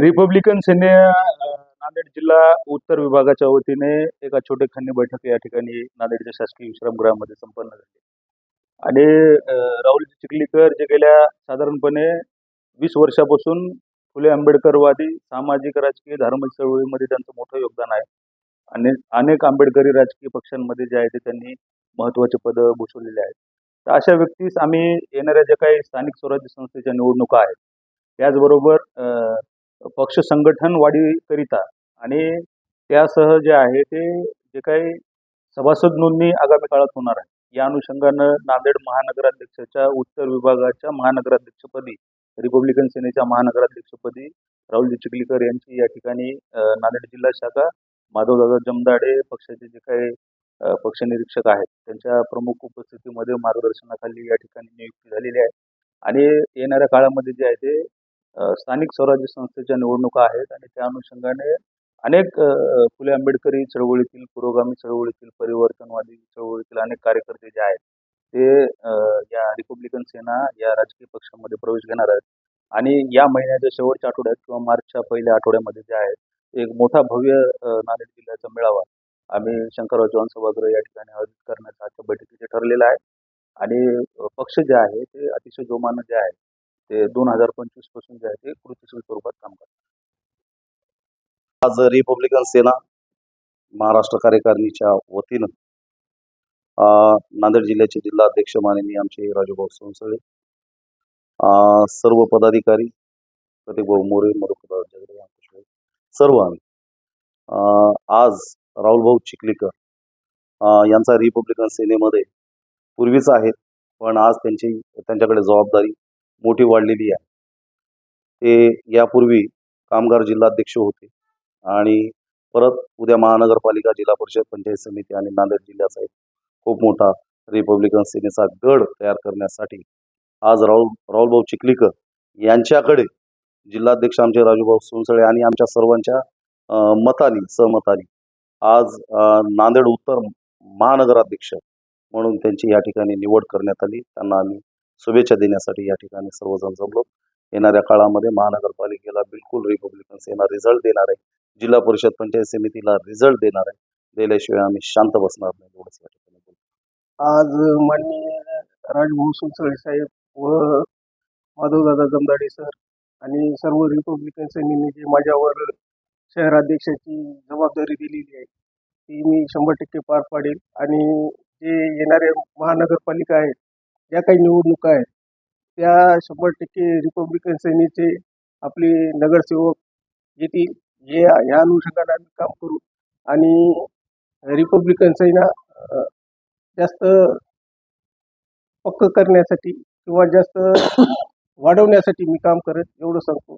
Republican सेने नांदेड जिल्हा उत्तर विभागाच्या वतीने एका छोटेखानी बैठक या ठिकाणी नांदेडच्या शासकीय विश्रामगृहामध्ये संपन्न झाली. आणि राहुल चिखलीकर जे गेल्या साधारणपणे 20 वर्षापासून फुले आंबेडकरवादी सामाजिक राजकीय धार्मिक चळवळीमध्ये त्यांचं मोठं योगदान आहे. आणि अनेक आंबेडकरी राजकीय पक्षांमध्ये जे आहे ते त्यांनी महत्त्वाचे पदं भूषवलेले आहेत. तर अशा व्यक्तीस आम्ही येणाऱ्या ज्या काही स्थानिक स्वराज्य संस्थेच्या निवडणुका आहेत त्याचबरोबर पक्ष संघटन वाढीकरिता आणि त्यासह जे आहे ते जे काही सभासद नोंदणी आगामी काळात होणार आहे, या अनुषंगानं नांदेड महानगराध्यक्षाच्या उत्तर विभागाच्या महानगराध्यक्षपदी रिपब्लिकन सेनेच्या महानगराध्यक्षपदी राहुलजी चिखलीकर यांची या ठिकाणी नांदेड जिल्हा शाखा माधवदादा जमदाडे पक्षाचे जे काही पक्ष निरीक्षक आहेत त्यांच्या प्रमुख उपस्थितीमध्ये मार्गदर्शनाखाली या ठिकाणी नियुक्ती झालेली आहे. आणि येणाऱ्या काळामध्ये जे आहे ते स्थानिक स्वराज्य संस्थेच्या निवडणुका आहेत आणि त्या अनुषंगाने अनेक फुले आंबेडकरी चळवळीतील पुरोगामी चळवळीतील परिवर्तनवादी चळवळीतील अनेक कार्यकर्ते जे आहेत ते या रिपब्लिकन सेना या राजकीय पक्षामध्ये प्रवेश घेणार आहेत. आणि या महिन्याच्या शेवटच्या आठवड्यात किंवा मार्चच्या पहिल्या आठवड्यामध्ये जे आहे एक मोठा भव्य नांदेड जिल्ह्याचा मेळावा आम्ही शंकरराव चव्हाण सभागृह या ठिकाणी आयोजित करण्याचं आजच्या बैठकीचे ठरलेलं आहे. आणि पक्ष जे आहे ते अतिशय जोमानं जे आहे ते 2025 पासून जे आहे ते कृतीशील स्वरूपात काम करतात. आज रिपब्लिकन सेना महाराष्ट्र कार्यकारिणीच्या वतीनं नांदेड जिल्ह्याचे जिल्हाध्यक्ष माननीय आमचे राजूभाऊ सोनसळे, सर्व पदाधिकारी प्रतीकभाऊ मोरे, मरुकदास जगदे, सर्व आम्ही आज राहुलभाऊ चिखलीकर यांचा रिपब्लिकन सेनेमध्ये पूर्वीच आहेत, पण आज त्यांच्याकडे जबाबदारी मोठी वाढलेली आहे. ते यापूर्वी कामगार जिल्हाध्यक्ष होते आणि परत उद्या महानगरपालिका, जिल्हा परिषद, पंचायत समिती आणि नांदेड जिल्ह्याचा एक खूप मोठा रिपब्लिकन सेनेचा गड तयार करण्यासाठी आज राहुलभाऊ चिखलीकर यांच्याकडे जिल्हाध्यक्ष आमचे राजूभाऊ सोनसळे आणि आमच्या सर्वांच्या सहमतानी आज नांदेड उत्तर महानगराध्यक्ष म्हणून त्यांची या ठिकाणी निवड करण्यात आली. त्यांना आम्ही शुभेच्छा देण्यासाठी या ठिकाणी सर्वजण जमलो. येणाऱ्या काळामध्ये महानगरपालिकेला बिलकुल रिपब्लिकन सेना रिझल्ट देणार आहे, जिल्हा परिषद पंचायत समितीला रिझल्ट देणार आहे. दिल्याशिवाय आम्ही शांत बसणार नाही. एवढंच या ठिकाणी बोलतो. आज माननीय राजभाऊ सोनसळे साहेब व माधवदादा जमदाडे सर आणि सर्व रिपब्लिकन सेनेने जे माझ्यावर शहराध्यक्षाची जबाबदारी दिलेली आहे ती मी 100% पार पाडेल. आणि जे येणाऱ्या महानगरपालिका आहेत, ज्या काही निवडणुका आहेत त्या 100% रिपब्लिकन सेनेचे आपले नगरसेवक येतील. या अनुषंगाने आम्ही काम करू आणि रिपब्लिकन सेना जास्त पक्क करण्यासाठी किंवा जास्त वाढवण्यासाठी मी काम करत एवढं सांगतो.